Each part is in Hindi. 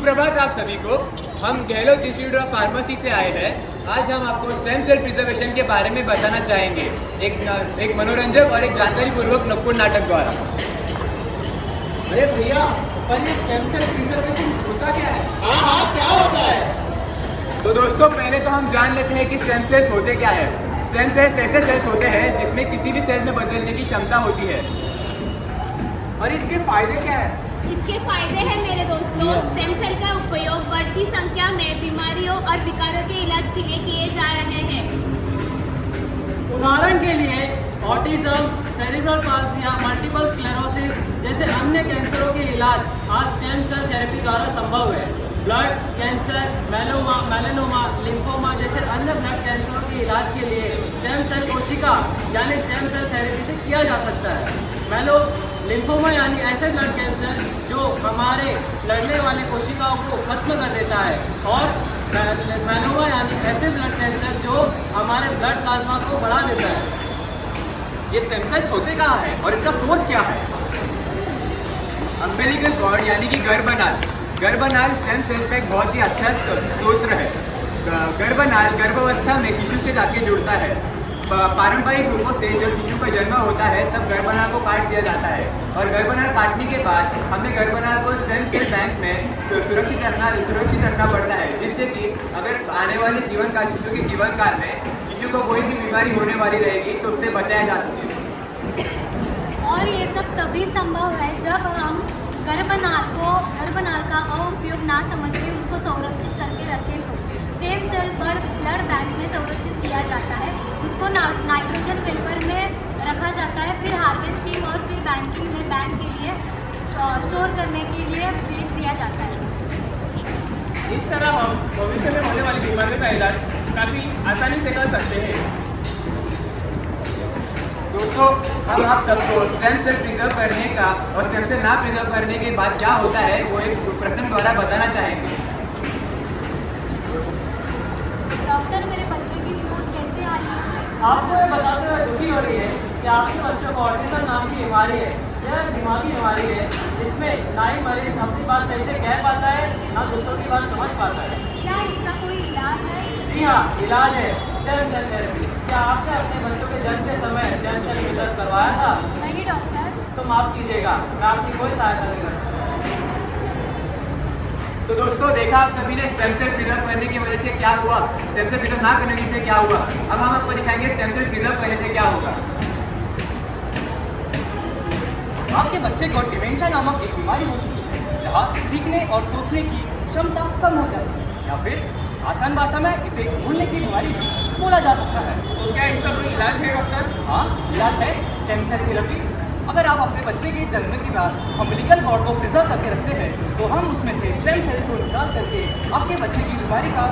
सुप्रभात आप सभी को। हम गहलोत इंस्टीट्यूट ऑफ फार्मेसी से आए हैं। आज हम आपको स्टेम सेल प्रिजर्वेशन के बारे में बताना चाहेंगे एक मनोरंजक और एक जानकारी पूर्वक नुक्कड़ नाटक द्वारा। अरे भैया, पर ये स्टेम सेल प्रिजर्वेशन होता क्या है? हाँ, क्या होता है? तो दोस्तों, पहले तो हम जान लेते हैं कि स्टेम सेल्स होते क्या है। स्टेम सेल्स ऐसे सेल्स होते हैं जिसमें किसी भी सेल में बदलने की क्षमता होती है। और इसके फायदे क्या है? इसके फायदे हैं मेरे दोस्तों। स्टेम सेल का उपयोग बढ़ती संख्या में बीमारियों और विकारों के इलाज के लिए किए जा रहे हैं। उदाहरण के लिए ऑटिज्म, सेरिब्रल पाल्सी या मल्टीपल स्क्लेरोसिस जैसे अन्य कैंसरों के इलाज आज स्टेम सेल थेरेपी द्वारा संभव है। ब्लड कैंसर, मेलानोमा, लिम्फोमा जैसे अन्य ब्लड कैंसरों के इलाज के लिए स्टेम सेल कोशिका यानी स्टेम सेल थेरेपी से किया जा सकता है। लिम्फोमा यानी ऐसे ब्लड कैंसर जो हमारे लड़ने वाले कोशिकाओं को खत्म कर देता है, और मेलानोमा यानी ऐसे ब्लड कैंसर जो हमारे ब्लड प्लाज्मा को बढ़ा देता है। ये स्टेम सेल्स होते कहाँ हैं और इनका सोर्स क्या है? अम्बिलिकल कॉर्ड यानी कि गर्भनाल। गर्भनाल स्टेम सेल्स का एक बहुत ही अच्छा स्रोत है। गर्भनाल गर्भावस्था में शिशु से जाके जुड़ता है। पारंपरिक रूपों से जब शिशु का जन्म होता है तब गर्भनाल को काट दिया जाता है, और गर्भनाल काटने के बाद हमें गर्भनाल को स्टेम सेल बैंक में सुरक्षित रखना पड़ता है, जिससे कि अगर आने वाले जीवन काल शिशु के जीवन काल में शिशु को कोई भी बीमारी होने वाली रहेगी तो उससे बचाया जा सके। और ये सब तभी संभव है जब हम गर्भनाल का उपयोग ना समझ के उसको संरक्षित करके रखें। तो स्टेम सेल ब्लड बैंक में संरक्षित किया जाता है, उसको नाइट्रोजन पेपर में रखा जाता है, फिर हार्वेस्टिंग और फिर बैंकिंग में बैंक के लिए स्टोर करने के लिए भेज दिया जाता है। इस तरह हम भविष्य में होने वाली बीमारियों का इलाज काफ़ी आसानी से कर सकते हैं। दोस्तों, हम आप सबको स्टेम सेल प्रिजर्व करने का और स्टेम सेल ना प्रिजर्व करने के बाद क्या होता है वो एक प्रश्न द्वारा बताना चाहेंगे। डॉक्टर, मेरे बच्चे की रिपोर्ट कैसे आई है? आपको ये बताते हुए दुखी हो रही है कि आपके बच्चे को ऑटिज्म नाम की बीमारी है। यह दिमागी बीमारी है जिसमें ना ही मरीज अपनी बात सही से कह पाता है, ना दूसरों की बात समझ पाता है। क्या इसका कोई इलाज है? जी हाँ, इलाज है स्टेम सेल थेरेपी। क्या आपने अपने बच्चों के जन्म के समय स्टेम सेल प्रिजर्व करवाया था? नहीं डॉक्टर। तो माफ़ कीजिएगा, मैं आपकी कोई सहायता नहीं कर सकता। तो दोस्तों, देखा आप सभी ने स्टेम सेल प्रिजर्व करने की वजह से क्या हुआ, स्टेम सेल प्रिजर्व ना करने से क्या हुआ। अब हम आपको दिखाएंगे स्टेम सेल प्रिजर्व करने से क्या होगा। आपके बच्चे को डिमेंशिया नामक एक बीमारी हो चुकी है, जहाँ सीखने और सोचने की क्षमता कम हो जाती है, या फिर आसान भाषा में इसे भूलने की बीमारी भी बोला जा सकता है। तो क्या इसका कोई इलाज है डॉक्टर? हाँ, इलाज है स्टेम सेल थेरेपी। अगर आप अपने बच्चे के जन्म के बाद अम्बिलिकल कॉर्ड को प्रिजर्व करके रखते हैं तो हम उसमें से स्टेम सेल्स को निकाल करके आपके बच्चे की बीमारी का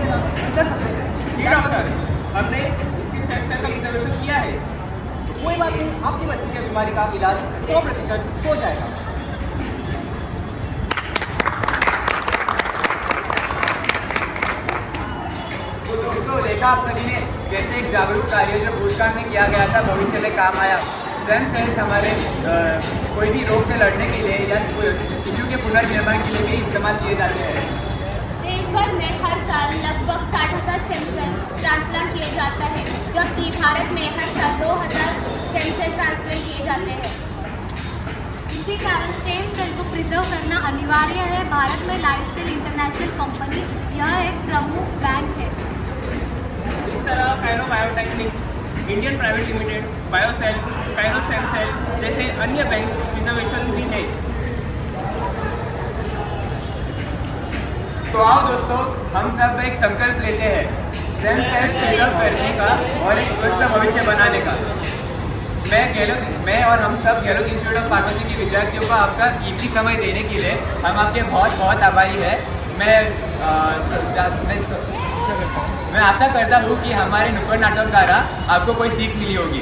इलाज कर सकते हैं। जी डॉक्टर, हमने इसकी स्टेम सेल का प्रिजर्वेशन किया है। कोई बात नहीं, आपके बच्चे की बीमारी का इलाज 100% हो जाएगा। तो दोस्तों, देखा आप सभी ने कैसे एक जागरूक कार्य जो भूतकाल में किया गया था भविष्य में काम आया। स्टेम सेल्स हमारे कोई भी रोग से लड़ने के लिए या टिश्यू के पुनर्निर्माण के लिए भी इस्तेमाल किए जाते हैं। देश भर में हर साल लगभग 60,000 स्टेम सेल ट्रांसप्लांट किए जाता है, जबकि भारत में हर साल 2,000 स्टेम सेल ट्रांसप्लांट किए जाते हैं। इसी कारण स्टेम सेल को प्रिजर्व करना अनिवार्य है। भारत में लाइफ सेल इंटरनेशनल कंपनी यह एक प्रमुख बैंक है। इस तरह cryo biotechnic, Indian private limited, biocell, cryo stem cell जैसे अन्य बैंक प्रिजर्वेशन भी है। तो आओ दोस्तों, हम सब एक संकल्प लेते हैं स्टेम सेल्स प्रिजर्व करने का और एक स्वस्थ भविष्य बनाने का। मैं और हम सब गहलोत इंस्टीट्यूट ऑफ फार्मेसी के विद्यार्थियों को आपका कीमती समय देने के लिए हम आपके बहुत बहुत आभारी हैं। मैं आशा करता हूँ कि हमारे नुक्कड़ नाटक द्वारा आपको कोई सीख मिली होगी।